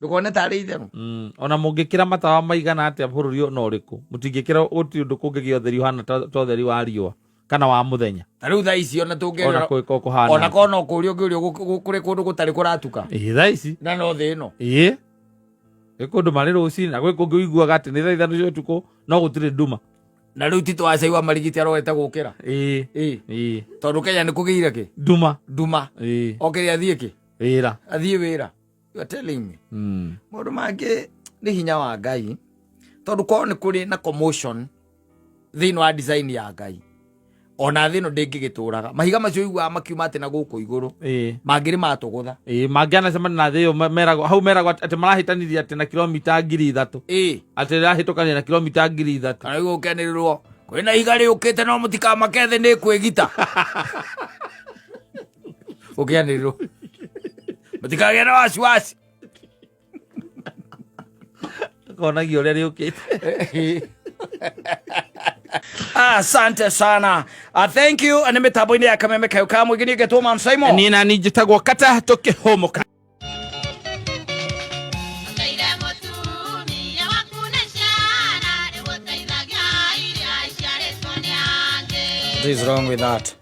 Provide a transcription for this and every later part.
ndukone tari itherũ ona mũngĩkĩra matawa maigana atĩa bũrũri no ũrĩkũ mũtingĩkĩra ũti ũndũ kũngĩ ũtheri ũhana ta ũtheri wa riũa kana wa mũthenya tarĩu thaa ici ona ona kũhana ona kona kũrĩa kũrĩ kũndũ gũtarĩ kũratuka thaa ici na no thĩ ĩno gwĩ kũndũ marĩ rũcinĩ na gwĩ kũngĩ ũiguaga atĩ nĩ thaa ithatũ cia ũtukũ no gũtirĩ nduma na rĩu titũ wacaigua marigiti arogete gũkĩra tondũ Kenya nĩ kũgĩire kĩ nduma okĩrĩ athiĩ kĩ wĩra athiĩ wĩra. You are telling me maũndũ mangĩ nĩ hinya wa Ngai tondũ korwo nĩ kũrĩ na commotion thĩinĩ wa design ya Ngai ona thĩ ĩno ndĩngĩgĩtũraga mahiga macio iguaga makiuma atĩ na gũkũ igũrũ mangĩrĩ matũgũtha mangĩanacemania na thĩ ĩyo meragwo hau meragwo atĩ marahĩtanithia atĩ na kilomita 3,000 atĩ rĩrahĩtũkania na kilomita 3,000 kana gũkenĩrĩrwo kwĩna ihiga rĩũkĩte no mũtikamake thĩ nĩ kwĩgita ũkĩanĩrĩrwo mũtikagĩa na wasiwasi konagio ũrĩa rĩũkĩte. Asante sana. Thank you. Nĩ mĩtambo-inĩ ya Kameme kayo ka mũingĩ nĩngetwo Man Simon. Niĩ na niĩ njĩtagwo Kata tũkĩhũmũka. What is wrong with that?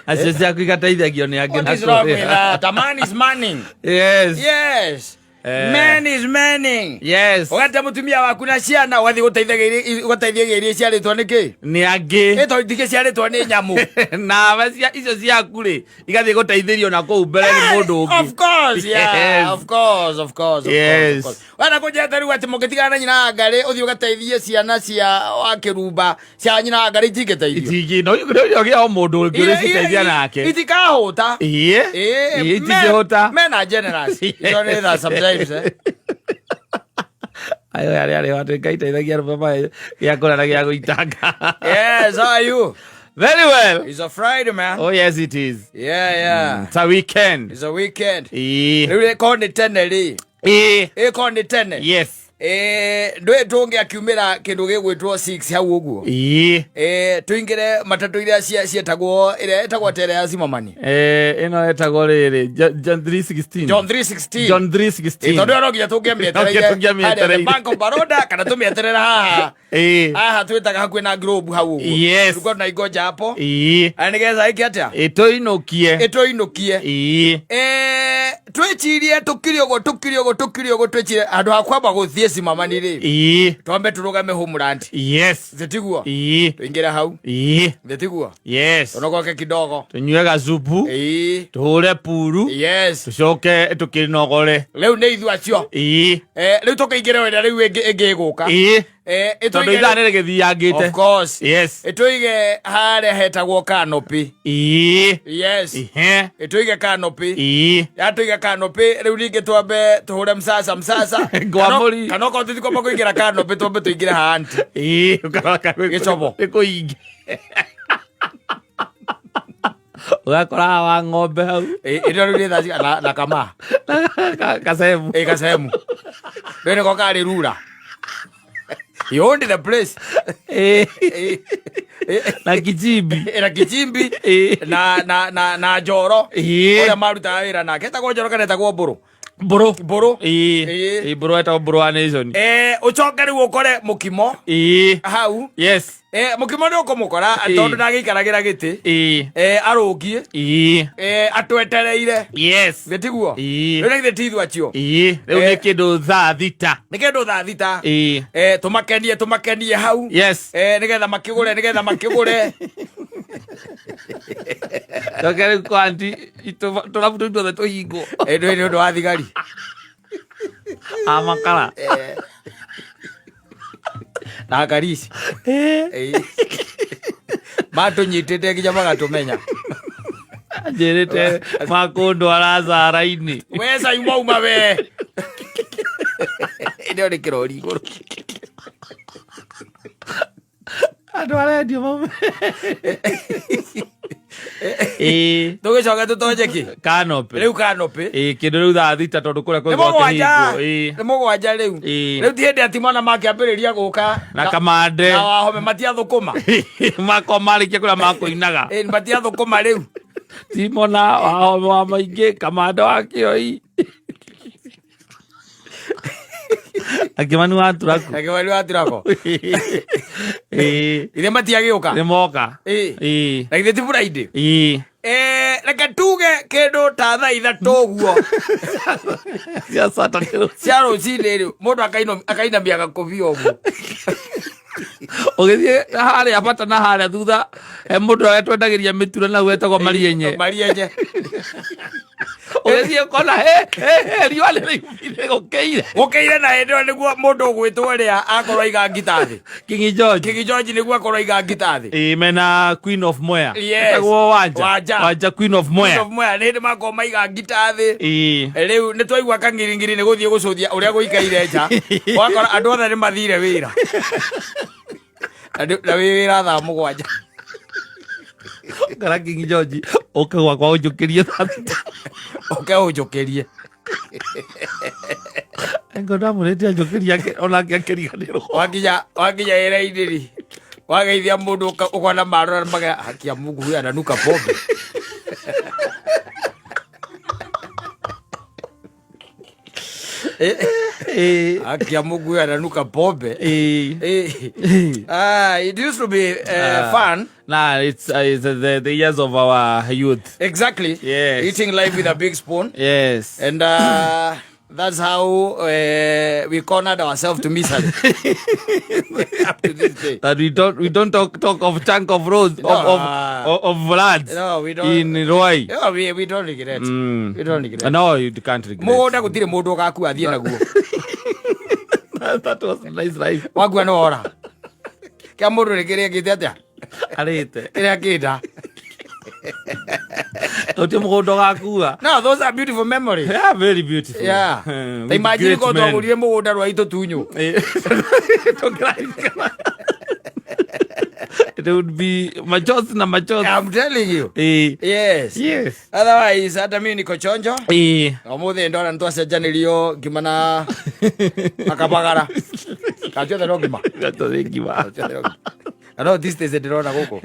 Acio ciaku igateithagio nĩ angĩ. What is wrong with that? A man is manning. Yes. Man is manning. Yes. Ogate mutumia waku na ciana wathi gũteithĩrĩria iria ciarĩtwo nĩkĩ? Nĩ angĩ. Ĩto ndigĩ ciarĩtwo nĩ nyamũ. Na icio ciaku rĩ igathiĩ gũteithĩrio na kũu mbere nĩ mũndũ ũngĩ. Of course, yeah. Of course. Yes. Wana kũnjeta rĩu atĩ mũngĩtigana na nyina Ngarĩ ũthiĩ ũgateithie ciana cia wa Kĩrumba cia nyina Ngarĩ itingĩteithio. No gĩa o mũndũ ũngĩ ũrĩciteithia nake. Itikahũta. Itingĩhũta. Men are generous. You don't know that sometimes. Ayo yari watu ngaiteithagia baba ya kula na ya kuitanga. Yes, how are you? Very well. It's a Friday, man. Oh yes it is. Yeah. It's a weekend. It's a weekend. Rĩu ko nĩ tene rĩ. Ko nĩ tene. Yes. Ndwe tungi akiumira kindu gigwitwo 6 hau uguo. Tuingire matatu iria cietagwo ire etagwo tere ya Zimmerman. Ino etagwo riri John 316. John 316. Tondu ro nginya tungĩmĩetereire. Bank of Baroda kana tumĩeterera haha. Haha twitaga hakuĩ na Globe hau uguo. Yes. Tuko na igoja hapo. Ani getha iki atia? Itoinukie. Twĩcirie tukiriogo twĩcire andũ hakwamba gũthiĩ Zimmerman rĩ. Twambe turugame Homeland. Yes. Zitiguo. Tuingire hau. Zitiguo. Yes. Tunogoke kidogo. Tunywe gazupu. Tuhure puru. Yes. Tucoke tukinogore. Rĩu nĩ ithu acio. Rĩu tũkĩingĩre wenda rĩu ĩngĩ ĩgũka. Tondu ithaa nĩ rĩgĩthiangĩte. Of course. Yes. Ĩtũige harĩa hetagwo Canopy. Yes. Ĩtũige Canopy. Yatũiga Canopy rĩu ningĩ twambe tũhure msasa. Ngwamũri. Kana okorwo tũtikwamba kũingĩra Canopy twambe tũingĩre hanti. Gĩcobo. Gĩkũingĩ. Ũgakora wa ng'ombe hau. Ĩrĩa rĩu nĩ na kama. Kasemu. Kasemu. Rĩu nĩko karĩ rura. He owned the place. Na Kichimbi. Na Njoro. Oya maruta wĩra nake etagwo Njoro kana etagwo Mbũrũ. Mbũrũ. Mbũrũ etagwo Mbũrũ wa Nation. Ũcoke rĩu ũkore mũkimo. Hau. Yes. Mũkimo nĩ ũkũmũkora tondũ ndagĩikaragĩra gĩtĩ. Arũngie. Atwetereire. Yes. Gĩtiguo. Rĩu nĩ gĩtĩ ithu acio. Rĩu nĩ kĩndũ thaa thita. Nĩ kĩndũ thaa thita. Tũmakenie hau. Yes. Nĩgetha makĩgũre. Tokere kwanti tũrabuto ithuothe tũhingwo. Nĩ ũndũ wa thigari. Amakara. Na Karisi. Matũnyitĩte nginya magatũmenya. Njĩrĩte makũndwara thara-inĩ. We Saima we. Nĩ ũrĩ kĩrori igũrũ. Andũ arendio maume. Tũgĩcoka tũtonye kĩ? Canopy. Rĩu Canopy. Kĩndũ rĩu thaa thita tondũ kũrĩa kwĩgwo kĩhingo. Nĩ mũgwanja rĩu. Rĩu ti hĩndĩ atĩ mwana makĩambĩrĩria gũka. Na Kamande. Na Wahome matiathũkũma. Mako marĩkia kũrĩa makũinaga. Matiathũkũma rĩu. Timona wa maingĩ kamanda wa Kĩoi. Akĩmani wa Turako. Akĩmani wa Turako. Ithe matiagĩũka. Nĩ moka. Na ithe ti Friday. Reke tuge kĩndũ ta thaa ithatũ ũguo. Cia rũcinĩ rĩu mũndũ akainamia gakũbia ũguo. Ũgĩthiĩ harĩa bata na harĩa thutha mũndũ ũrĩa twendagĩria mĩtura na wetagwo Marienye. Marienye. Ũgĩthiĩ ũkona riũa nĩrĩumire gũkĩire na hĩndĩ ĩyo nĩguo mũndũ ũgwĩtwo ũrĩa akorwo aiga ngita thĩ. King George nĩguo akorwo aiga ngita thĩ. Mena Queen of Mwea. Etagwo Wanja Queen of Mwea. Nĩ hĩndĩ makorwo maiga ngita thĩ. Rĩu nĩ twaigua kang'iring'iri nĩ gũthiĩ gũcũthia ũrĩa gũikaire nja. Wakora andũ othe nĩ mathire wĩra. Na wĩra thaa mũgwanja. Kara King George ũke gwakwa ũnjũkĩrie thata. Ũke ũnjũkĩrie. Ngo ndamũrĩte anjũkĩrie onake akĩriganĩrwo. Wakinya wĩra-inĩ rĩ, wageithia mũndũ ũkona marora magera hakia Mungu huyu ananuka pombe. Hakia Mungu huyu ananuka pombe. It used to be fun. Nah, it's the years of our youth. Exactly. Yes. Eating life with a big spoon. Yes. And that's how we cornered ourselves to misery. Up to this day. That we don't talk of chunk of road of land. No, we don't. In Roi. No, we don't regret. We don't regret. No, you can't regret. Mũgũnda gũtirĩ mũndũ ũgakua athiĩ naguo. That was a nice life. Wagua no ora. Kĩa mũndũ nĩ kĩrĩa gĩte atĩa? Arĩte. Kĩrĩa kĩnda. Tũtĩ mũgũnda ũgakua. No, those are beautiful memories. Yeah, very beautiful. Yeah. Imagine ko twagũrire mũgũnda rwa itũ tunyũ. It would be machozi na machozi. I'm telling you. Yes. Yes. Otherwise, hata mimi niko chonjo. Ũmũthĩ ndona nĩtwacenjanĩrio ngima na akabagara. Kachuothe no ngima. No, this is ndĩrona gũkũ.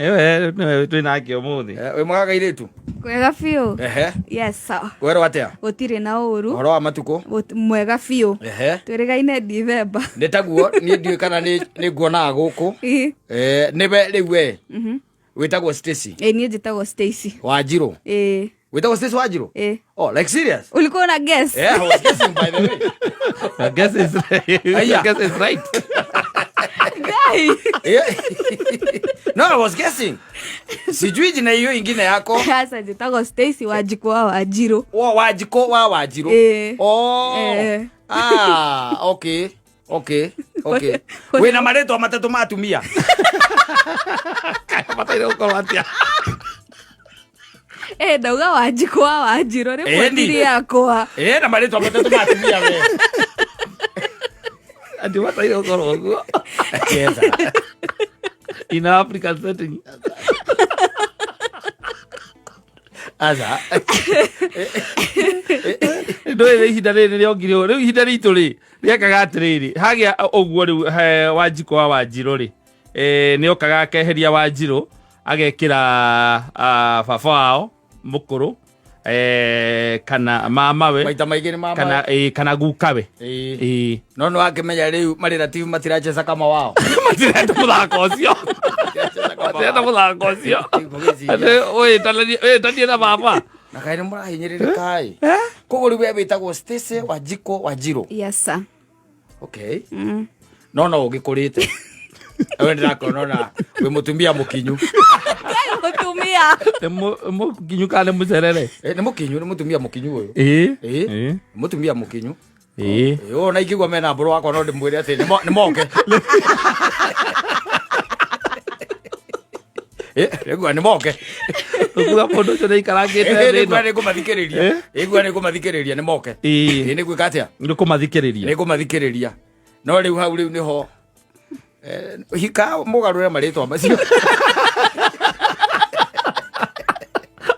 Twĩnake ũmũthĩ. Wĩ mwega kairĩtu? Kwega biũ. Yes sir. Werwo atĩa? Gũtirĩ na ũru. Ũhoro wa matukũ? Mwega biũ. Twĩrĩgaine December. Nĩ taguo niĩ ndiũĩ kana nĩ nguonaga gũkũ. Nĩwe rĩu we wĩtagwo Stacy. Niĩ njĩtagwo Stacy. Wanjirũ. Wĩtagwo Stacy Wanjirũ? Oh, like serious? Ulikuwa una guess? Yeah, I was guessing by the way. Your guess is right. No, I was guessing. Sijui jina hiyo ingine yako. Sasa njĩtagwo Stacy Wanjiko wa Wanjirũ. Wanjiko wa Wanjirũ. Okay. Wĩna marĩtwa matatũ ma atumia. Mataire gũkorwo atĩa. Ndauga Wanjiko wa Wanjirũ rĩmwe ndiri yakwa. Na marĩtwa matatũ ma atumia we. Andi mataire gũkorwo ũguo. In African setting. Aza. Ndũĩ ihinda rĩrĩ rĩongire ũũ. Rĩu ihinda ritũ rĩ rĩekaga atĩrĩrĩ. Hagĩa ũguo rĩu Wanjiko wa Wanjirũ rĩ. Nĩokaga akeheria Wanjirũ agekĩra baba wao mũkũrũ kana mamawe maita maingĩ nĩ mamawe kana gukawe. No nĩ wakĩmenya rĩu marĩra TV matiracheca kama wao. Matirenda mũthako ũcio. Matirenda mũthako ũcio. Wĩtanie na baba. Na kaĩ nĩ mũrahinyĩrĩrĩka ĩ. Koguo rĩu we wĩtagwo Stacy Wanjiko Wanjirũ. Yes sir. Okay. No ũgĩkũrĩte. Wewe ndĩrakona wĩ mũtumia mũkinyu. Mũtumia. Mũkinyu kana mũcerere? Nĩ mũkinyu, nĩ mũtumia mũkinyu ũyũ. Mũtumia mũkinyu. Na ikigwa mena mbũrũ wakwa no ndĩmwĩre atĩ nĩ moke. Egua nĩ moke. Ũguo mũndũ ũcio nĩaikarangĩte thĩ ĩno. Nĩkũmathikĩrĩria nĩ moke. Nĩ gwĩka atĩa? Nĩkũmathikĩrĩria. No rĩu hau rĩu nĩho hika mũgarũre marĩtwa macio.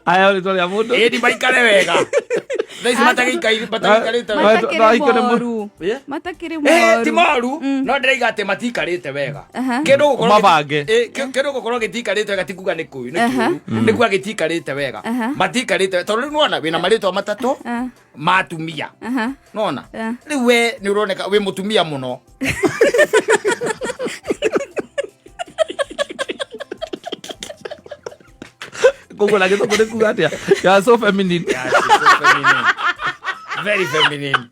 Aya rĩtwa rĩa mũndũ. Ĩni maikare wega. Thaici matagiikaire moru. Matakire moru. Ti moru, no ndiraiga ati matikarite wega. Kindu mabange. Kindu gukorwo gitikarite wega tikuga ni kuyu, ni kiuru. Ni kuga gitikarite wega. Matikarite tondu nuona wina maritwa matatu matumia. Nona? Riu we ni uroneka we mutumia muno. Google lagi tu boleh kuat ya. Ya so feminine. Yeah, she's so feminine. Very feminine.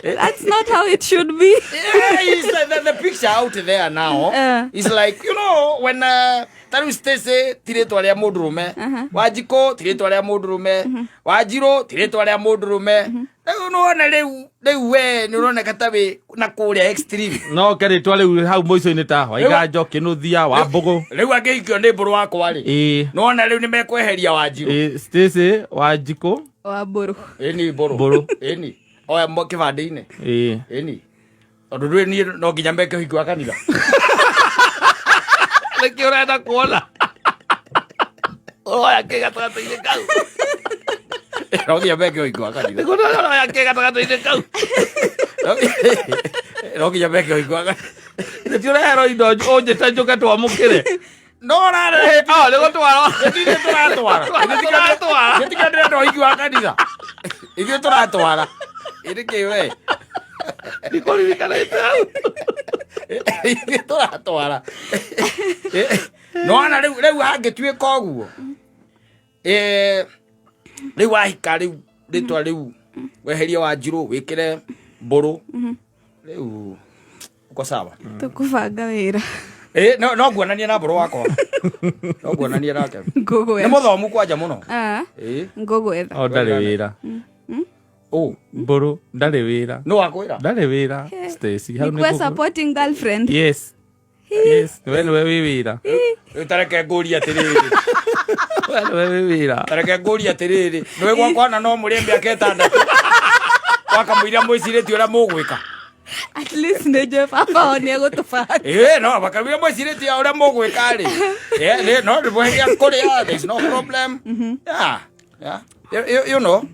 That's not how it should be. Yeah, it's like the picture out there now. It's like, you know, when Taru Stacey tiretwa ria mundurume, Wajiko tiretwa ria mundurume, Wajiro tiretwa ria mundurume. Unaona riu we ni uroneka tabi na kuria extreme. No kere twale hau moico-ini ta Waiga Njoki Nuthia wa Mbugu. Riu angeikio ni mburu wakwa ri. Nona riu ni mekweheria Wanjiru. Stacey Wanjiko wa Mburu. Ni mburu. Ni. Oya kibande-ini. Ni. Tondu rĩu ni no nginya meke ũhiki wa kanitha. Nĩkĩo ũrenda kuona. Oya kĩgatagatĩ-inĩ kau. No nginya meke ũhiki wa kanitha. Oya kĩgatagatĩ-inĩ kau. No nginya meke ũhiki wa kanitha. Nĩkĩo ũreherwo indo ũnjĩte njũke twamũkĩre. No rare. Nĩ gũtwarwo. Nĩ tũratwara. Nĩtikĩo ndĩrenda ũhiki wa kanitha. Ithuĩ tũratwara. Ĩrĩkĩ we. Ndikũririkanĩte hau. Ithuĩ tũratwara. Nona rĩu hangĩtuĩka ũguo. Rĩu wahika rĩu rĩtwa rĩu weherie Wanjiru wĩkĩre Mburu. Rĩu uko sawa. Tukubanga wĩra. No nguonania na Mburu wakwa. No nguonania nake. Ngũgwetha. Nĩ mũthomu kwanja mũno. Ngũgwetha. O ndarĩ wĩra. Mburu ndarĩ wĩra. No wakwĩra. Ndarĩ wĩra. Stacey hau nĩ supporting girlfriend. Yes. We nĩwe wĩ wĩra. Tareke ngũria atĩrĩrĩ. We nĩwe wĩ wĩra. Tareke ngũria atĩrĩrĩ. Nĩwe gwakwana no mũrĩe mĩaka 6. Wakamũiria mwĩcirĩtie ũrĩa mũgwĩka. At least nĩnjũĩ baba wao nĩegũtũbanga. No bakamũiria mwĩcirĩtie ũrĩa mũgwĩka rĩ. No ndĩmweheria kũrĩa. There's no problem. Yeah. You know.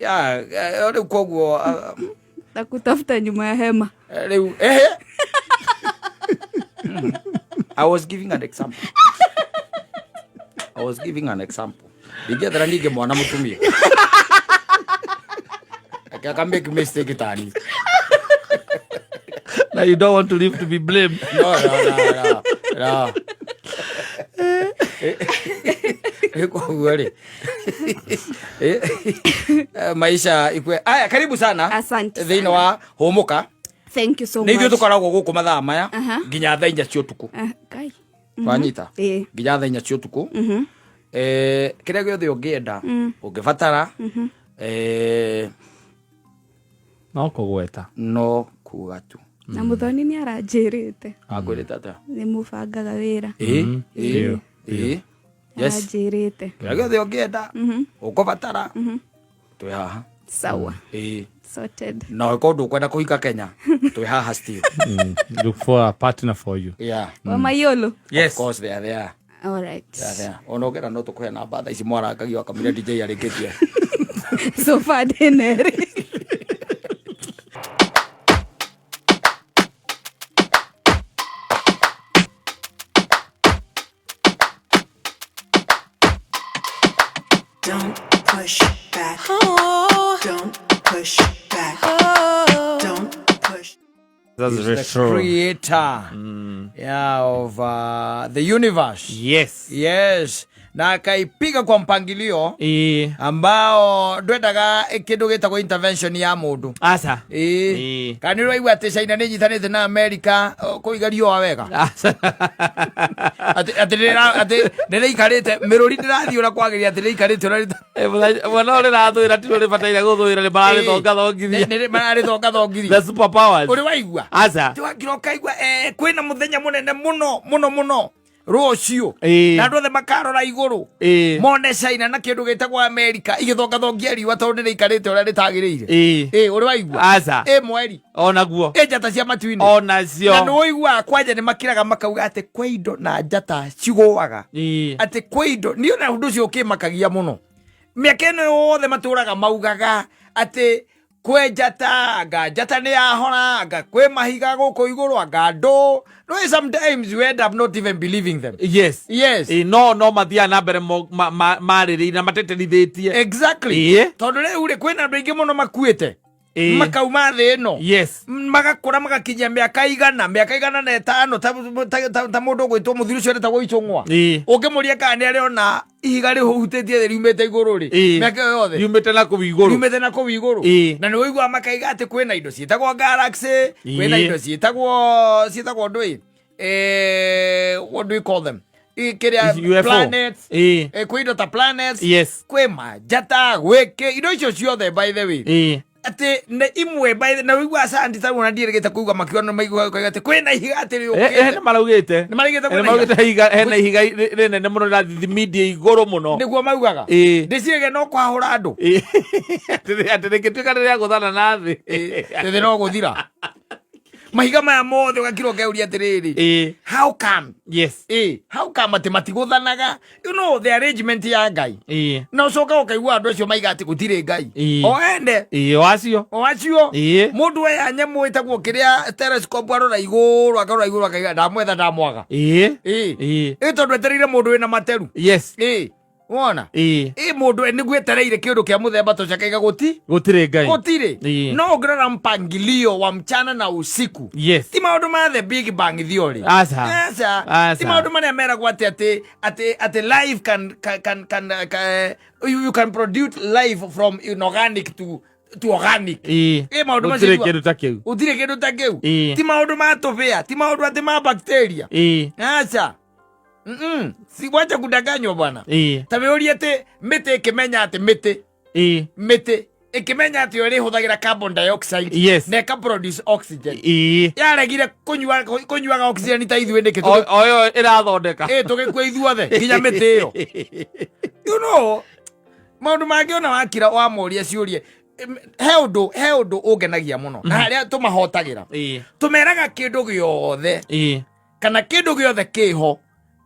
Yeah. Rĩu koguo. Takutafuta nyuma ya hema. Rĩu I was giving an example. Ndingĩethera ningĩ mwana mũtumia. Aka make mistake tani. Now you don't want to live to be blamed. No. Maisha ikwe. Aya, karibu sana. Asante. Thĩinĩ wa Hũmũka. Thank you so much. Nĩ ithuĩ tũkoragwo gũkũ mathaa maya nginya thaa 4 cia ũtukũ. Twanyita. Nginya thaa 4 cia ũtukũ. Kĩrĩa gĩothe ũngĩenda ũngĩbatara no kũgweta. No kuga tu. Na Muthoni nĩ aranjĩrĩte. Agwĩrĩte atĩa? Nĩ mũbangaga wĩra. Yes. Aranjĩrĩte. Kĩrĩa gĩothe ũngĩenda ũkũbatara twĩ haha. Sawa. Sorted. No kondo kwenda kuhika Kenya. Twĩ haha still. Look for a partner for you. Yeah. Wamayolo. Yes. Of course they are there. All right. Yeah. Onogera no tukuhe namba tha ici mwarangagio akamira DJ arĩkĩtie. So far dineri. Don't push back. Don't push back. Don't push. That's He's very the true. creator of the universe. Yes. Na akaipiga kwa mpangilio ambao ndwendaga kindu gitagwo intervention ya mundu. Asa. Kana rĩu aigua atĩ China nĩ nyitanĩte na America kũigario wa wega. Atĩ nĩraikarĩte mĩrũri ndĩrathiĩ ũrĩa kwagĩrĩire atĩ nĩraikarĩte ũrĩa mwana ũrĩa rathũĩra ti ũrĩa bataire gũthũĩra nĩ mararĩthongathongithia. Nĩ mararĩthongathongithia. The super powers. Ũrĩ waigua? Asa. Tiwakira ũkaigua kwĩna mũthenya mũnene mũno rũciũ na andũ othe makarora igũrũ mone China na kĩndũ gĩtagwo America igĩthongathongia riũa tondũ nĩraikarĩte ũrĩa rĩtagĩrĩire. Ũrĩ waigua? Asa. Mweri Onaguo. Njata cia matu-inĩ. Onacio. Na nĩũiguaga kwanja nĩmakĩraga makauga atĩ kwĩ indo na njata cigũaga atĩ kwĩ indo nĩ ona ũndũ ũcio ũkĩmakagia mũno Miaka ĩno yothe matũraga maugaga ati kwe njata nĩ yahora anga kwe mahiga gũkũ igũrũ anga ndũ. No, sometimes you end up not even believing them. Yes. No mathia na mbere marĩrĩire na mateterithĩtie. Exactly. Tondũ rĩu kwĩna andũ aingĩ mũno makuĩte. Makauma thĩ ĩno. Yes. Magakũra magakinyia mĩaka igana na ĩtano ta mũndũ ũgwĩtwo mũthuri ũcio etagwo Icũng'wa. Ũngĩmũria kana nĩ arĩ ona ihiga rĩhutĩtie thĩ riumĩte igũrũ rĩ. Mĩaka ĩyo yothe. Riumĩte na kũu igũrũ. Na nĩ ũigua makaiga atĩ kwĩna indo ciĩtagwo galaxy, kwĩna indo ciĩtagwo ndũĩ. What do we call them? Planets. Kwĩ indo ta planets. Yes. Kwĩ manjata gwĩkĩ indo icio ciothe by the way. Ate ne imwe by the na wigwa sandi ta wona ndirigete kuigwa makiona maigwa ate kwena ihiga ate rio nĩ maraugĩte higa hena ihiga rĩnene mũno na media igũrũ mũno nĩguo maugaga ndĩciege no kwahũra andũ atĩ rĩngĩtuĩka rĩrĩa gũthana na thĩ thĩ no gũthira mahiga maya mothe ũgakira ũkeuria atĩrĩrĩ how come? Yes. How come atĩ matigũthanaga? You know the arrangement ya Ngai. Na ũcoka ũkaigua andũ acio maiga atĩ gũtirĩ Ngai. O ende o acio mũndũ aya nyamũ ĩtagwo kĩrĩa telescope arora igũrũ akaiga ndamwetha ndamwaga. Tondũ etereire mũndũ wĩna materu. Yes. Wona mũndũ nĩguo etereire kĩũndũ kĩa mũthemba to akaiga gũtirĩ Ngai. Gũtirĩ. No ũngĩrora mpangilio wa mchana na usiku. Yes. Ti maũndũ ma the big bang theory. Ti maũndũ marĩa meragwo atĩ life you can produce life from inorganic to organic. Maũndũ macio gũtirĩ kĩndũ ta kĩu. Ti maũndũ ma tũbĩa, ti maũndũ atĩ ma bacteria. Si wacha kudanganywa bwana. Tameoria ate mete ikimenya ate mete ikimenya ate yore huthagira carbon dioxide. Yes. Na produce oxygen. Yaregire kunyuaga oxygen ta ithuĩ ndĩkĩ oyo ĩrathondeka tũgĩkua ithuothe nginya mĩtĩ ĩyo. You know maũndũ mangĩ ona wakira wamoria ciũrie he ũndũ ũngenagia mũno na harĩa tũmahotagĩra tũmeraga kĩndũ gĩothe kana kĩndũ gĩothe kĩho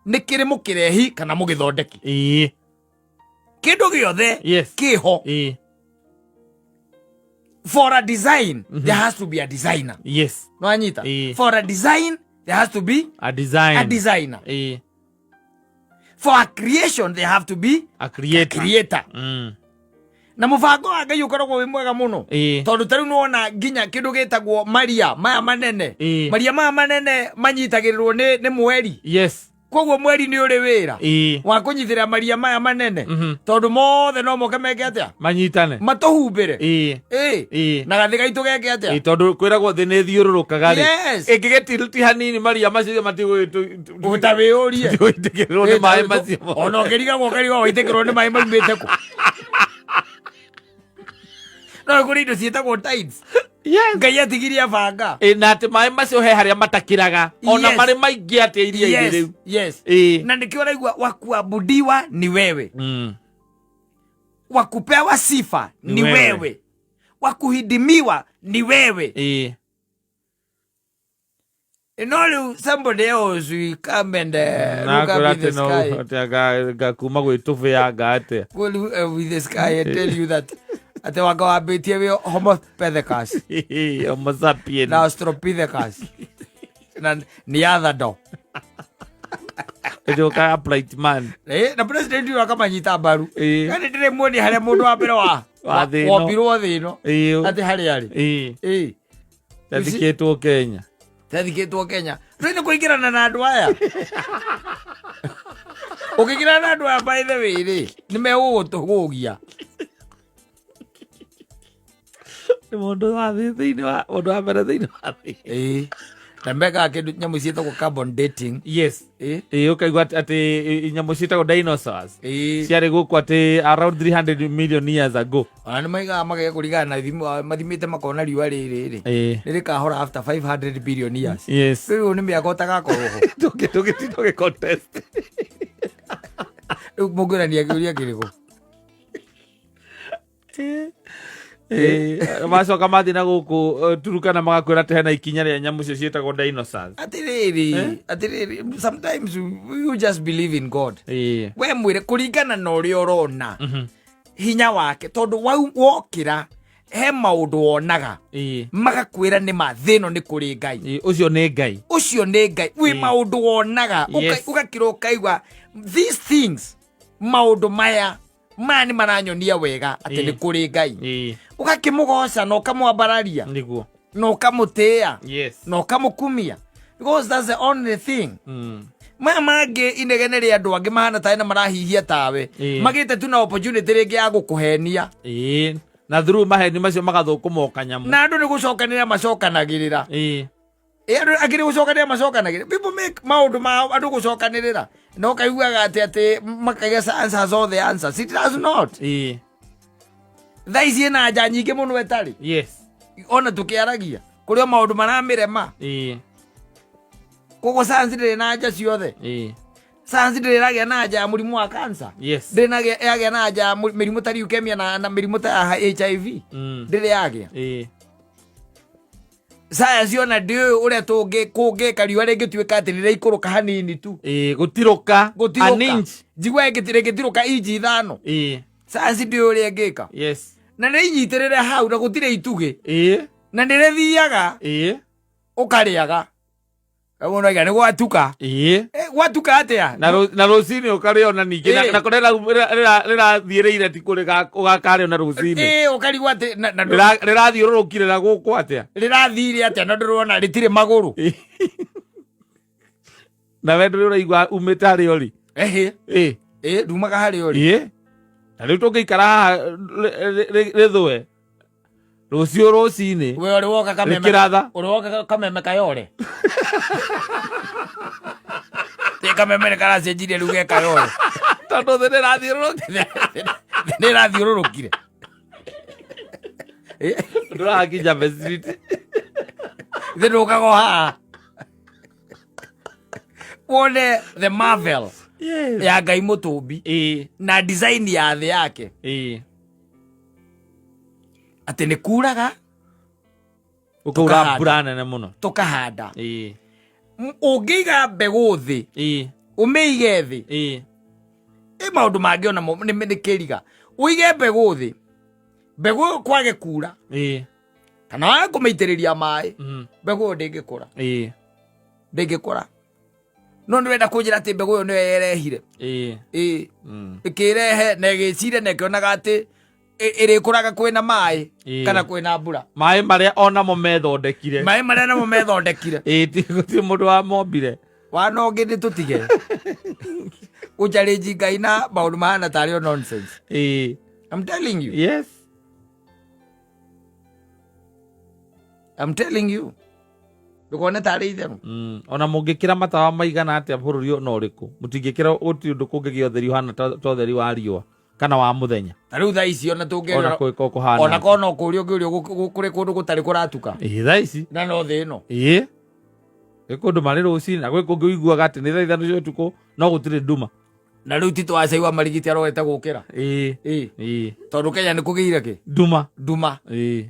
nĩ kĩrĩ mũkĩrehi kana mũgĩthondeki. Kĩndũ gĩothe kĩho. For a design there has to be a designer. Yes. No anyita. For a design there has to be a designer. For a creation there have to be a creator. Na mũbango wa Ngai ũkoragwo wĩ mwega mũno tondũ tarĩu nĩwona nginya kĩndũ gĩtagwo maria maya manene manyitagĩrĩrwo nĩ mweri. Yes. Koguo mweri nĩ ũrĩ wĩra wa kũnyitĩrĩra maria maya manene tondũ mothe no moke meke atĩa manyitane matũhumbĩre na gathĩ gaitũ geke atĩa tondũ kwĩragwo thĩ nĩ thiũrũrũkaga rĩ ĩngĩgĩtiriti hanini maria macio matigũtawĩũrie gũitĩkĩrĩrwo nĩ maĩ macio ona ũkĩrigagwo waitĩkĩrwo nĩ maĩ maumĩte kũ. No kũrĩ indo ciĩtagwo tides. Ngai atigirie abanga na atĩ maĩ macio he harĩa matakĩraga ona marĩ maingĩ atĩ iria-inĩ rĩu. Na nĩkĩo ũraigua wakuabudiwa ni wewe, wakupewa sifa ni wewe, wakuhidimiwa ni wewe. And all somebody else will come and look up in the sky. Gakuma gwĩtũbĩanga atĩa with the sky and tell you that ate waka wambĩtie wĩ homo pethecus homo sapien na australopithecus na neanderthal nĩũkaga plate man na president ũyũ akamanyita mbaru yani ndĩrĩ muonia harĩa mũndũ wa mbere wombirwo thĩ ĩno atĩ harĩa arĩ tethikĩtwo Kenya rĩu nĩ kũingĩrana na andũ aya ũkĩingĩrana na andũ aya by the way rĩ nĩ megũgũtũgũgia mũndũ wa mbere thĩinĩ wa thĩ na mekaga kĩndũ nyamũ ciĩtagwo carbon dating. Yes. Ũkaigua atĩ nyamũ ciĩtagwo dinosaurs ciarĩ gũkũ atĩ around 300 million years ago. Ona nĩ maigaga magege kũringana na mathimĩte makona riũa rĩrĩ nĩrĩkahora after 500 billion years. Yes. Rĩu nĩ mĩaka ũtagakorwo ho tũgĩ contest rĩu mũngũrania kĩũria kĩrĩkũ macoka mathiĩ na gũkũ Turukana magakwĩra atĩ hena ikinya rĩa nyamũ icio ciĩtagwo dinosaurs. Atĩrĩrĩ sometimes you just believe in God. We mwĩre kũringana na ũrĩa ũrona hinya wake tondu wau wokira he maundu wonaga magakwira ni mathino ni kuri Ngai ucio ni Ngai wi maundu wonaga ugakira ukaigwa these things maundu maya mani maranyonia wega ati ni kuri Ngai ugakimugoca no kamwambararia niguo no kamutia no kamukumia because that's the only thing mage inegene ri andu angi mahana tae na marahihia tawe magite tu na opportunity ringi ya gukuhenia na through maheni macio magathukumo kanyamu na andu ni gucokanira macokanagirira andu agiri gucokanira macokanagirira people make maundu ma andu gucokanirira no kaiguaga ati makagesa answers all the answers it does not thaici na nja nyingi muno etari ona tukiaragia kurio maundu maramirema kogo science ndire na nja ciothe science ndire ragia na nja murimu wa cancer ndire nagia na nja mirimu ta leukemia na mirimu ta HIV ndire yagia science ona ndio uria tungi kariwa ringi tuika ati rire ikuruka hanini tu gutiruka an inch jigwa gitiruka inji 5 science ndio uria ngika na ni inyitirire hau na gutire itugi na ndire thiaga ukariaga Kamu no gani gwatuka gwatuka atia na rucini ukariona ningi na korera rira thiireire ti kuriga ugakare na rucini ukarigwa ati rira thiururukire na guku atia rira thire atia no ndirona ritire maguru na we ndiri uraigwa umite hari ori ndumaga hari ori na riu tungikara rithwe rucio rucini we ori woka kameme kayore te kameme karacenjirie riu ge kayore tondu thine rathiururukire ndurakinya facility thine ukago haa wone the marvel ya Ngai mutumbi na design ya thĩ yake ati ni kuraga ukura mbura nene muno tukahanda ungiga mbegu thi umeige thi maundu mangi ona ni kiriga uige mbegu thi mbegu kwage kura kana wa kumeitiriria mai mbegu ndingikura no ndwenda kunjira ati mbegu yo niyo yerehire ikirehe na igicire na ikionaga ati irikuraga kwina mai kana kwina mbura mai maria ona mo methondekire ti mundu wa mombire wana ungi ni tutige ujariji Ngai na maundu mahana tario nonsense I'm telling you I'm telling you ndukone tari itheru ona mungikira matawa maigana atia bururi no riku mutingikira uti undu kungigia utheri hana to utheri wa riua kana wa muthenya riu thaa ici ona tungirora ona kono ukurio kuri kundu gutari kuratuka thaa ici na no thi no kundu mari rucini na gwi kungi uiguaga ati ni thaa ithano cia utuku no gutire nduma na riu ti twacaiwa marigiti arorete gukira tondu Kenya ni kugiire ki nduma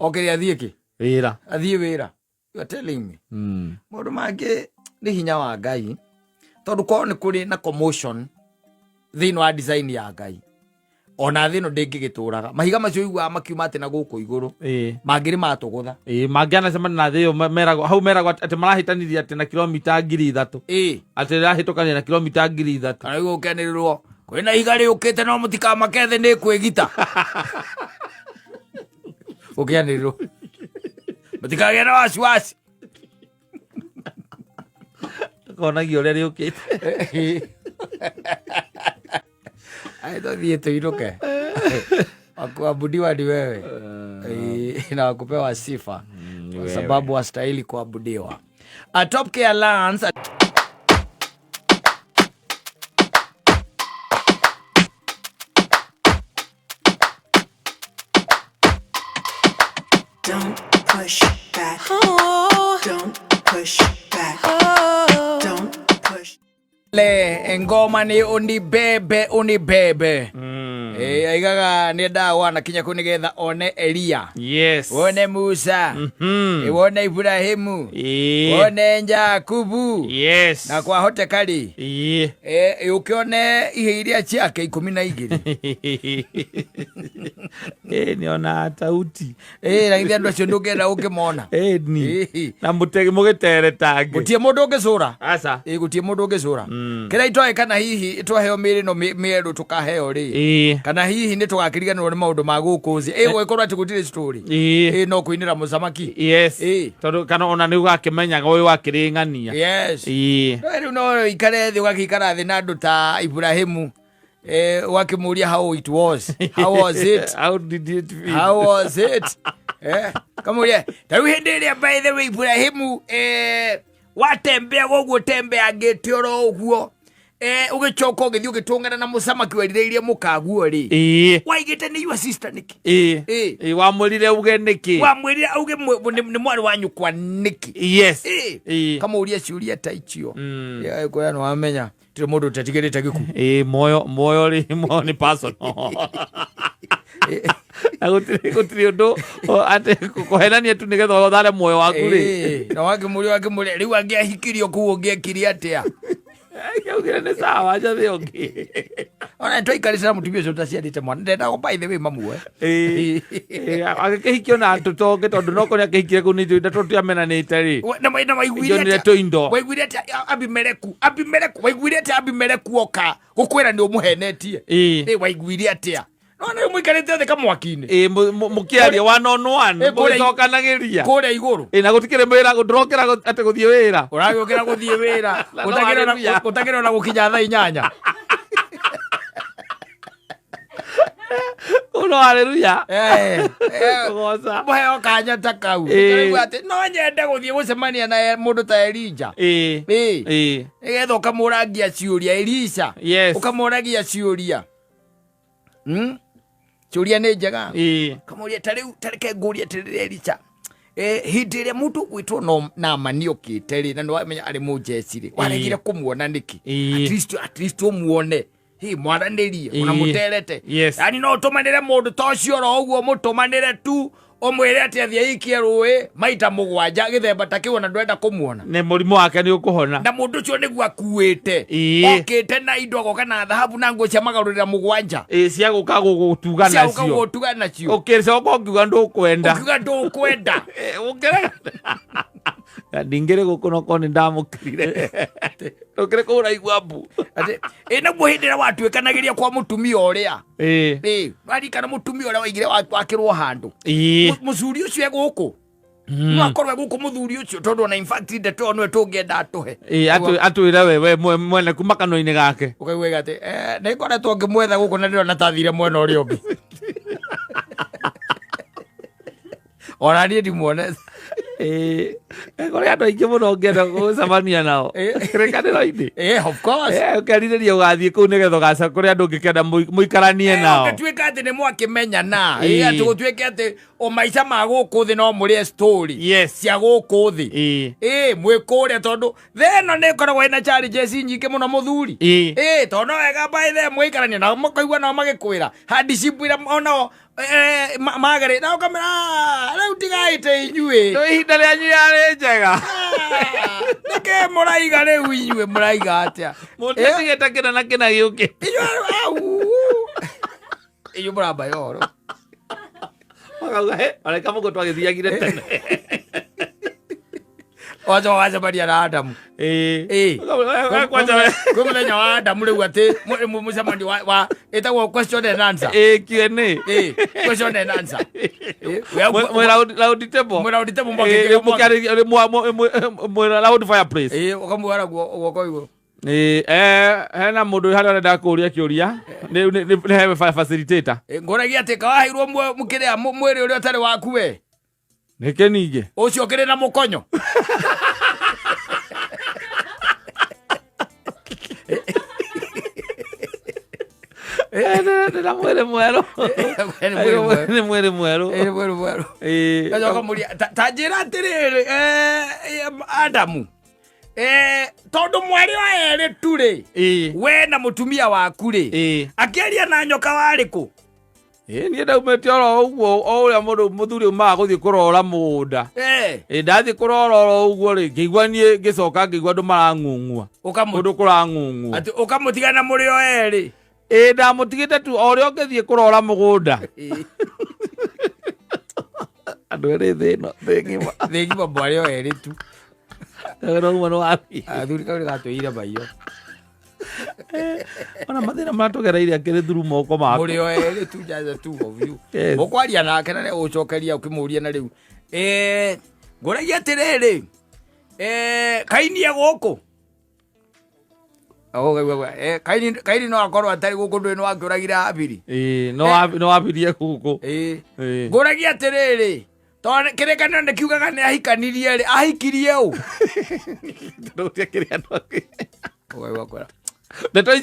okiri athie ki athie wira you are telling me maundu mangi ni hinya wa Ngai tondu ko ni kuri na commotion thini wa design ya Ngai ona thino ndingigituraga mahiga macio igwa makiuma ati na guku iguru mangiri matugutha mangiana semana na thio meragwo hau meragwo ati marahitanirie ati na kilomita 3000 ati rahitukania na kilomita 3000 kana igo kenirwo kwina igari ukite no mutika makethe ni kwigita ukianirwo mutika gena wasiwasi konagio uria riukite aitho thie tuiruke wakuabudiwa ni wewe na wakupewa sifa kwa sababu wastahili kuabudiwa. Top Care Alliance Don't push back. Don't push back. Don't push. Le ngoma ni unibebe aigaga nä endaga wana kinya kå nä getha one Elia, Yes. wone Musa, wone Ibrahimu, wone Jakubu, Yes. na kwa hote kari å kä one ihä iria ciake 12 nä ona tauti na githä andå acio ndå ngä enda å kä mona na må gä tere tangä gå tiä må ndå å ngä cå ra aca gå tiä må ndå å ngä cå ra kä rä a itoä kana hihi twaheo mä rä no mä erå tå kaheo rä kana hihi nä tå gakä riganä nä maå ndå ma gå kå thä gå korwo atä gå tirä story no kå inä ra må camaki tondå kana ona nä å gakä menyaga å yå wakä rä ng'ania rä u no ikare thä å gakä ikara thä na andå ta Ibrahimu wakä må ria how it was, how was it, how did it feel? how was it kamå ria tarä u hä ndä ä rä a by the way Ibrahimu watembea gå tembea ngä te oro å guo å gä coka å gä thiä å gä tå ngana na må camaki werireirie må kaguo rä waigä te nä your sister nä kä wamwä rire uge nä kä wamwä rire auge nä mwarä wa nyåkwa nä kä kamå ria ciå ta icio kå ya nä wamenya tirä må ndå tatigä rä te gä ku moyo nä personal na gå tirä å ndå atä kå henania tu nä getha å thare muoyo waku rä na wakä må ria rä u angä ahikirio kuu å ngä ekire atä a augire nä sawa aja thä å ngä ona twaikarä cana må tumia å cio taciarä te mwana ndendagå by the way mamue agä kä hikio na tå tongä tondå no korwo akä hikire kå nä nda tå tiamenanä te rä na nire tå indo waiguire atä waiguire atä Abimeleku oka gå kwä ra nä å må henetie waiguire atä a nona må ikarä te thä kamwaki-inä må kä aria må gä cokanagä ria kå rä a igå rå na gå tikä rä wä ra ndå rokä ra atä gå thiä wä ra å ragä å kä ra gå thiä wä ra gå tagä re ona gå kinya thaa 8 no haleluya må heo kanya ta kau atä no nyende gå thiä gå cemania na må ndå ta Elija nä getha å kamå rangia ciå ria Elisha å kamå ragia ciå ria ciå ria nä njega kamå ria tarä u tareke ngå ria atä rä Elisha hindä ä rä a må ndå gwä two Naamani å kä te rä na nä wamenya arä må njeci rä waregire kå muona nä kä at least å muone mwaranä rie ona må terete yani no å tå manä re må ndå ta å cio ro å guo må tå manä re tu å mwä re atä athiä aikie rå ä maita 7 gä themba ta kä ona ndwenda kå muona nä må rimå wake nä å kå hona na må ndå å cio nä guo akuä te okä te na indo agoka na thahabu na nguo cia magarå rä ra 7 cia gå ka gå tuga nacio å kä rä coka å ngiuga ndå kwenda å kä rega ndingä rä gå kå nokorwo nä ndamå kirire å kä rä kå raigua mbu naguo hä ndä ä rä a watuä kanagä ria kwa må tumia å rä a warikana må tumia å rä a waigire wakä rwo handå må curi å cio egå kå no akorwo egå kå må thuri å cio tondå ona ndeto nä we tå ngä enda atå he atwä re we mwene kuma kanå-inä gake å kaigua atä nä ngoretwo ngä mwetha gå kå na ndä rona tathire mwena å rä a å ngä ona niä ndimuone kå rä andå aingä må no ngenda gå cemania nao kä kanä ro-inä å kerirä ria å gathiä kå u nä getha å gaca kå rä andå ngä kenda må ikaranie nao tuä ka atä nä mwakä menyana atä gå tuä ke atä o maica ma gå kå thä no må rä e cia gå kå thä mwä kå rä a tondå theno nä koragwo ä na challenges nyingä må no må thuri tondå wega baithe mwä ikarania nao makaigua nao magä kwä ra handicipwira onao magarä na å kamera rä u tigaä te inyuä ihinda rä anyu yarä njega nä kä må raiga rä u inyuä må raiga atä a må ndä tigä ta kä na kä na gä å kä inyuä må ramba yoro makauga areka må gå twagä thiagire tene waca wacemania na Adamu kwä må thenya wa Adamu rä u atä må cemanio ä tagwo question and answer question and answer mwä round table mwä round fireplace å kamwara guoko igå hena må ndå harä arenda kå ria kä å ria nä he facilitator ngå ragia atä kawaheirwo må kä rä a mwä rä å rä a å tarä waku we nä kä ningä å cio kä rä na må konyo na mwä rä mwerå nä mwä rä mwerå må ria ta njä ra atä rä rä Adamu tondu mweri wa eri tu ri we na mutumia waku ri akiaria na nyoka wariku ni ndaumete oro uguo o uria muthuri umaga guthii kurora mugunda ndathii kurora oro uguo ri ngigua nie ngicoka ngigua andu marang'ung'ua kundu kurang'ung'ua ati ukamutigana muri o eri ndamutigite tu oria ngithii kurora mugunda andu eri thino thingima mweri o eri tu no mwana wapi athuri kauri gatuire maio ona mathina matugereire akiri thuru moko mako muri o eri tu jaza tu of you mukwaria nake na ucokeria ukimuria na riu nguragia atiriri kainie guku kaini no akorwo atari guku ndui no akiuragira Habili no wabirie guku nguragia atiriri tone kirekanio ndikiugaga ni ahikanirie ri ahikirie u ndotia kiria ndoki owe wakora ndeto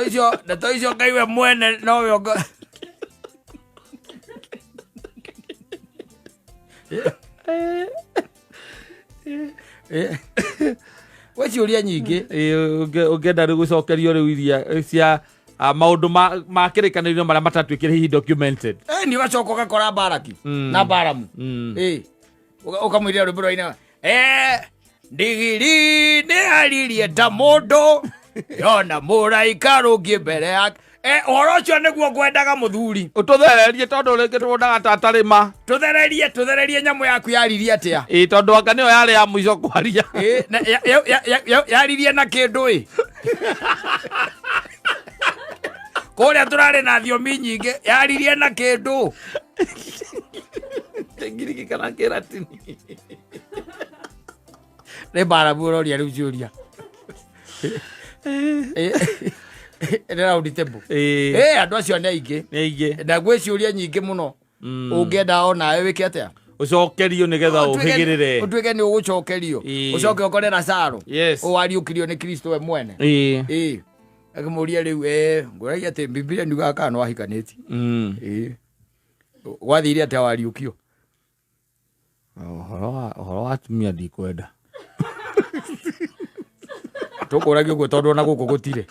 icio ngaiwe mwene no yo we ciuria nyingi ungenda ri gucokerio riu iria cia maundu ma kirikaniro maria matatuikire hihi documented ni gacoka gakora Baraki na Baramu ukamwirira rwimbo rwaina ndigiri ni aririe ta mundu yona muraika rungie mbere yake uhoro ucio niguo ngwendaga muthuri ututhererie tondu ringi tuonaga tatarima tuthererie nyamu yaku yaririe atia tondu anga niyo yari ya mwico kwaria yaririe na kindu kuria turari na thiomi nyingi yaririe na kindu ngiriki kana kiratini ni Baramu uroria riu ciuria ndera uditebo andu acio ni aingi na ngwe ciuria nyingi muno ungienda ona we wike atia ucokerio nigetha uhigirire utuike ni ugucokerio ucoke ukore na Saro wariukirio ni Kristo we mwene akimuria riu nguragia ati Biblia ndiugaga kana no ahikaniti gwathire atia wariukio uhoro wa atumia ndikwenda tukuragia uguo tondu ona guku gutire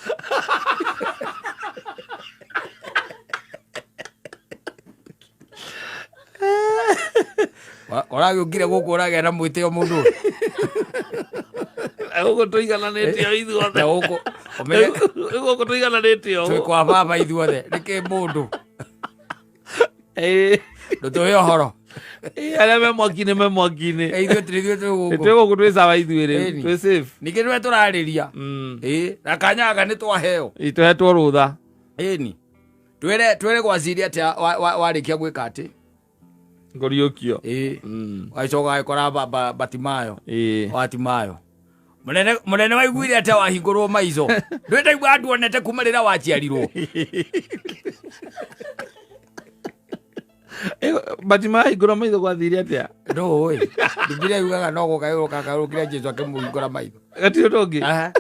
oragä å ngire gå kå ragä na mwä tä o må ndå gå kå tå igananä te o ithuothe gå kå tå igananä te o twä kwa baba ithuothe nä kä må ndå ndå tå hä ohoro arä a me mwaki-inä me mwaki-inä ithuä twä gå kå twä cawa ithuä rä twä ningä nä tå rarä ria na kanyaga nä twaheo tå hetwo rå tha ni twä gwaciria atä warä kia gwä ka atä ngoriukio waicoka agikora Batimayo Watimayo munene waiguire ate wahingurwo maico ndwitaigua andu onete kuma rira waciarirwo Batimayo ahingurwo maitho gwathire atia ndũĩ Biblia yugaga no gũkayũrũkire Jesu akĩmũhingũra maitho gatirĩ ũndũ ũngĩ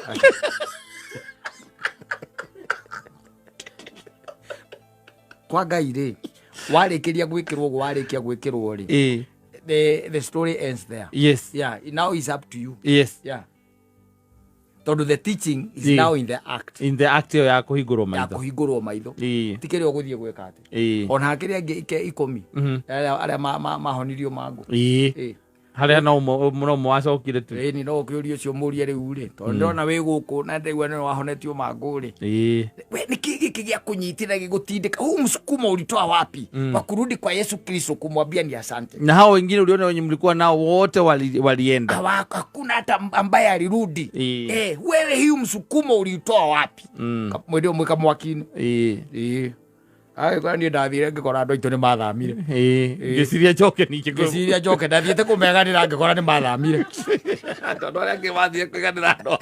kwa Ngai rĩ warĩkĩria gwĩkĩrwo ũguo warĩkia gwĩkĩrwo rĩ the story ends there. Yes. Yeah, now it's up to you. Yes. Yeah. Tondu the teaching is now in the act. In the act ya kuhingurwo maitho. Ya kuhingurwo maitho. Tikiri oguthie gwika ati. Ona hakiri angi ike 10. Aria mahonirio mangu. Haria no mo wacokire tu. Ni no kiurio cio murie riu ri. Tondu ndona wi guku na ndigwa ni wahonetio mangu ri. We ni kiki gia kunyitira gigutindika. Huu msukumo ulitoa wapi? Wa kurudi kwa Yesu Kristo kumwambia ni asante. Na hao wengine uliona wenye mlikuwa nao wote walienda. Hakuna hata ambaye alirudi. Wewe hiyo msukumo ulitoa wapi? Mwende mweka mwakini. Ai kwa ni ndathire ngikora andu aitu ni mathamire ngiciria njoke ningi ngiciria njoke ndathiete kumeganira ngikora ni mathamire tondu aria angi mathire kwiganira andu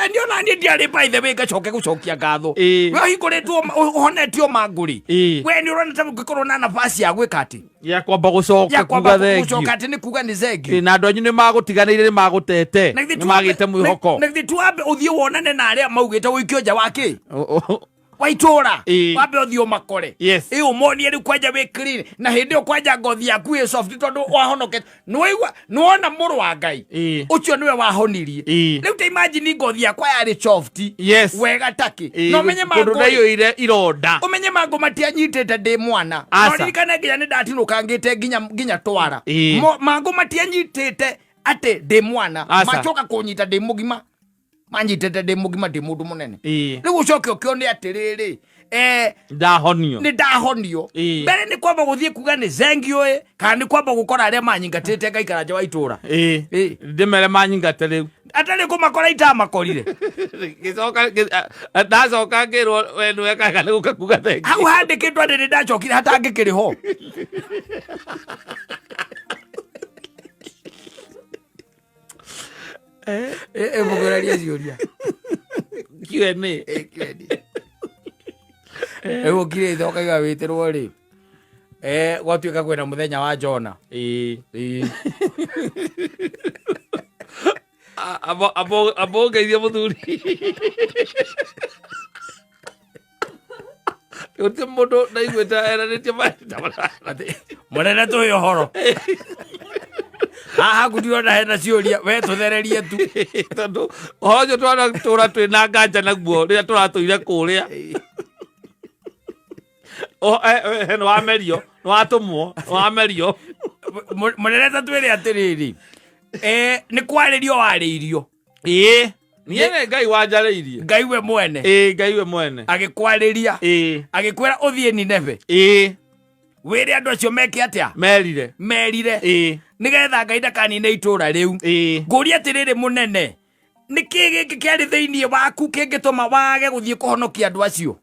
ndiona ni ndiari baithe we ngacoke gucokia ngatho we hinguritwo uhonetio manguri we ni urona ta ngikorwo na nafasi ya gwika ati ya kwamba gucoka kuga thengio gucoka ati ni kuga ni zengi na andu anyu ni magutiganiire ni magutete ni magite mwihoko na thitu ambe uthie wonane na aria maugite wikio nja waki Waitora wabe othio makore umonie riu kwanja we clean na hindi kwanja ngothi yaku e soft tondu wahonoke nuona muru wa Ngai ucio niwe wahonirie riu te imagine ngothi yakwa yari soft wega taki no menye mangu nayo ire ironda umenye mangu matianyitete ndi mwana no ririkane nginya ni ndatinukangite nginya twara mangu matianyitete ate ndi mwana machoka kunyita ndi mugima manyitete ndi mugima ndi mundu munene riu ucoke ukio ni atiriri ndahonio mbere ni kwamba guthie kuga ni zengio kana ni kwamba gukora aria manyingatete ngaikara nja wa itura ndimere manyingate riu atari kumakora itamakorire ndacoka ngirwo we niwe kaga ni gukakuga thengi hau handikitwo ati ni ndacokire hatangikiriho muguraria ciuria Q&A ego kire ithokaga witirwo ri gwatuika kwina muthenya wa Jona abo ngeithia muthuri uti mundu ndaiguita eranitie munene tuwi horo haha gutirona hena ciuria we tuthererie tu tondu hojo twana twina nganja naguo riria turatoire kuria no amerio no atumwo no amerio munene ta twiri atiriri ni kwaririo waririo niene Ngai wanjariirie Ngai we mwene Ngai we mwene agikwariria agikwira uthie Nineve wire andu acio meke atia merire nigetha Ngai ndakanine itura riu nguria atiriri munene niki giki kiari thiini waku kingituma wage guthie kuhonokia andu acio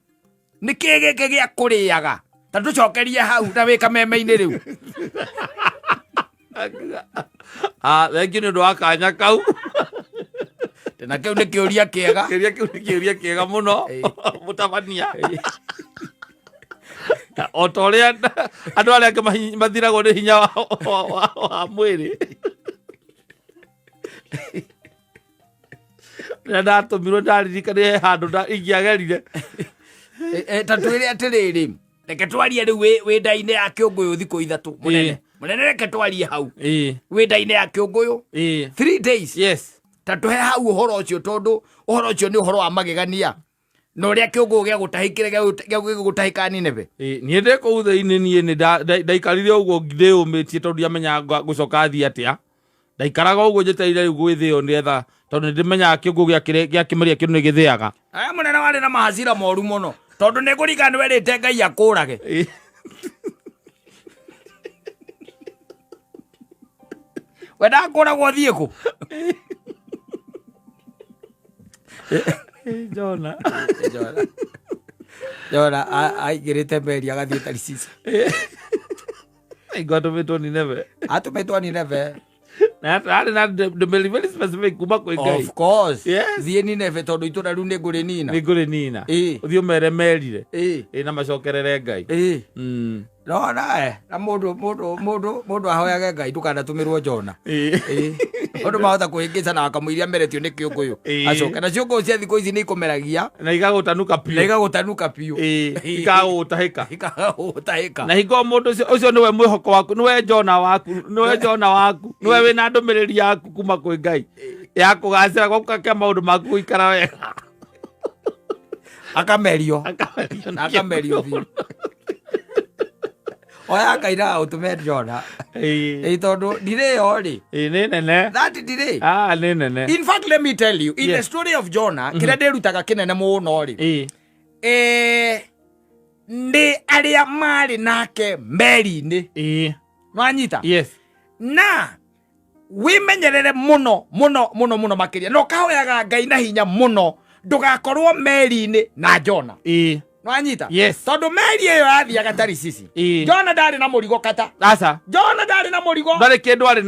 niki giki gia kuriaga tandu cokerie hau na wika meme-ini riu thengi ni undu wa kanya kau na kiu ni kiuria kiega kiega muno mutabania o ta uria andu aria angi mathiragwo ni hinya wa mwiri na ndatumirwo ndaririkane handu ingiagerire ta twiri atiriri reke twarie riu wi ndaine ya kiunguyu thiku ithatu munene reke twarie hau wi ndaine ya kiunguyu 3 days ta tuhe hau uhoro ucio tondu uhoro ucio ni uhoro wa magegania no uria kiunguyu gia gutahikire gia gutahika Nineve nie ndi kuu thiini nie ni ndaikarire uguo ngithiumitie tondu ndiamenya gucoka thii atia ndaikaraga uguo njetereire riu gwithio nietha tondu ndimenyaga kiunguyu giakimeria kindu ni githiaga munene wari na mahacira moru muno tondu ni kurika ni werite Ngai akurage we ndakuragwo thie ku Jona aigirite meri agathie Tarisisi atumitwo Nineve na ari na ndumeli very specific kuma kwi Ngai of course thie Nineve tondu itura riu ni nguri nina uthio mere merire na macokerere Ngai no na mundu ahoyage Ngai ndukanatumĩrwo Jona undu mahota kuhingica na akamuiria meretio ni kiunguyu acoke na ciunguyu cia thikũ ici ni ikumeragia na igagutanuka piu ikagutahika na hingo mundu ucio niwe mwihoko waku niwe Jona waku niwe wina ndumiriri yaku kuma kwi Ngai ya kugacira gwaku kia maundu maku guikara wega akamerio biu oya kaira utume Jona tondu ndire yo ri ni nene that ndire ni nene. In fact, let me tell you, in the story of Jonah kira ndirutaga kinene muno ri ndi aria mari nake meri-ini nwanyita na wimenyerere muno makiria no kahoyaga Ngai na hinya muno ndugakorwo meri-ini na Jona nwanyita tondu meri iyo yathiaga Tarisisi Jona ndari na murigo kata Jona ndari na murigo ndari kindu ari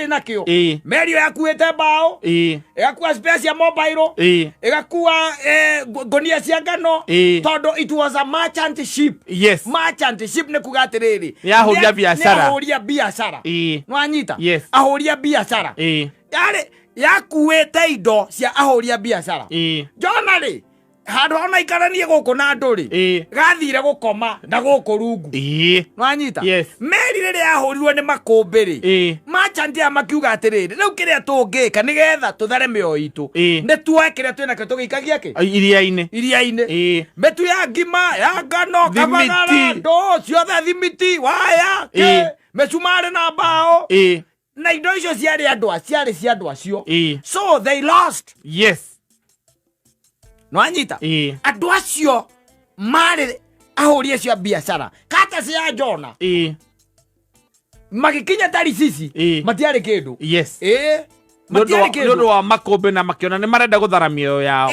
nakio meri iyo yakuite mbao igakua space ya mobile igakua ngonia cia ngano tondu it was a merchant ship ni kuga atiriri yahuria biashara nwanyita ahuria biashara yari yakuite indo cia ahuria biashara Jona ri handu ona ikaranie guku na nduri gathire gukoma na guku rungu nwanyita meri riri yahurirwo ni makumbiri machandia makiuga atiriri riu kiria tungika nigetha tuthare mioyo itu ni tuoe kiria twina kio tugikagia ki iria-ini metu ya ngima ya ngano kabagara ndo ciothe thimiti waya mecumari na mbao na indo icio ciari cia andu acio so they lost nwanyita andu acio mari ahuri acio biashara kata cia Jona magikinya Tarisisi matiari kindu nondu wa makumbi na makiona ni marenda guthara mioyo yao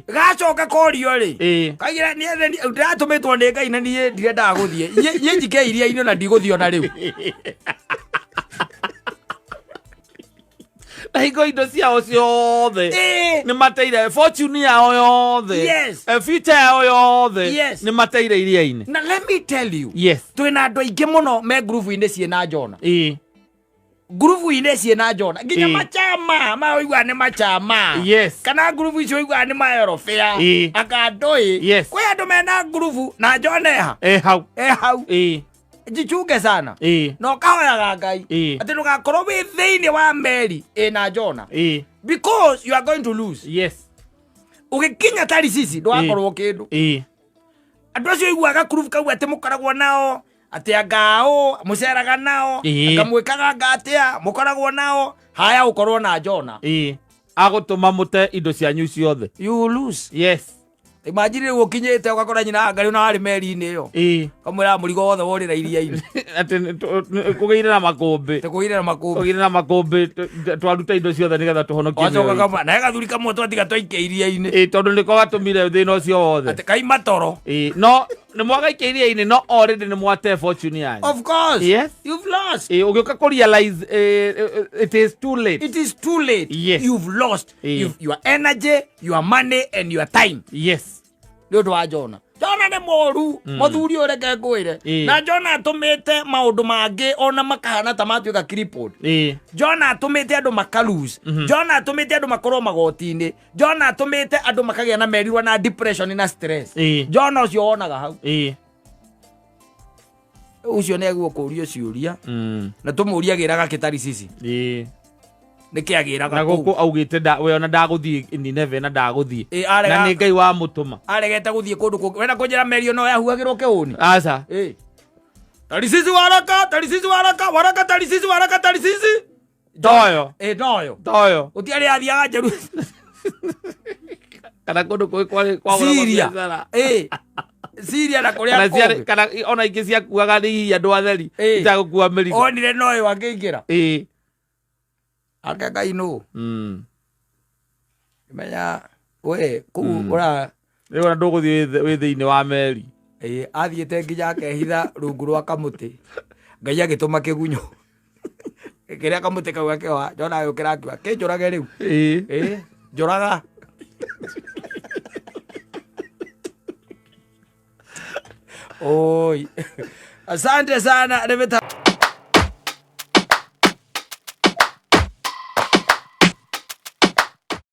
gacoka korio ri kagira ni ndatumitwo ni Ngai na nie ndirenda guthie ye njike iria-ini na ndiguthio na riu na hingo indo ciao ciothe ni mateire fortune yao yothe future yao yothe ni mateire iria-ini na let me tell you twina andu aingi muno me groove-ini ciena Jona groove-ini ciena Jona nginya machama maigua ni machama kana groove icio igua ni maerofea akandoi kwi andu mena groove na Jona hau jichunge sana no kahoyaga Ngai ati ndugakorwo wi thiini wa meri na Jona because you are going to lose ugikinya Tarisisi ndugakorwo kindu andu acio iguaga groove kau ati mukoragwo nao ati angao muceraga nao akamwikaga ngatia mukoragwo nao haya ukorwo na Jona agutuma mute indo cianyu ciothe you lose imagine ukinyite ugakora nyina ngari na ari meri-ini iyo kamwira murigo wothe worira iria-ini ati kugeire na makumbi twaruta indo ciothe nigetha tuhonokie wacoka kama na gathuri kamwe twatiga twaike iria-ini tondu niko gatumire thina ucio wothe ati kai matoro no ni mwagaike iria-ini no already ni mwate fortune yanyu of course you've lost ugiuka ku realize it is too late you've lost your energy, your money and your time ndio wa Jona ni moru muthuri ureke ngwire na Jona atumite maundu mangi ona makahana ta matuika crippled Jona atumite andu makalose Jona atumite andu makorwo magoti-ini Jona atumite andu makagia na merirwa na depression na stress Jona ucio wonaga hau ucio ne guo kurio ciuria na tumuriagiraga Tarisisi nikiagiraga na guku augite we ona ndaguthie Nineve na ndaguthie na ni Ngai wa mutuma aregete guthie kundu wena kunjira merio no yahuagirwo kiuni aca Tarisisi waraka Tarisisi doyo utiari athiaga Jeru kana kundu kwa Syria na kuria kana ona ingi cia kuaga ni andu atheri itagukua mirigo onire noyo wangiingira aka Ngai no menya we ku ora riu nduguthie wi thiini wa meri athiete nginya akehitha rungu rwa kamuti Ngai agituma kigunyo kiria kamuti kau akewa Jona ayukira akiwa kinjurage riu njuraga oi asante sana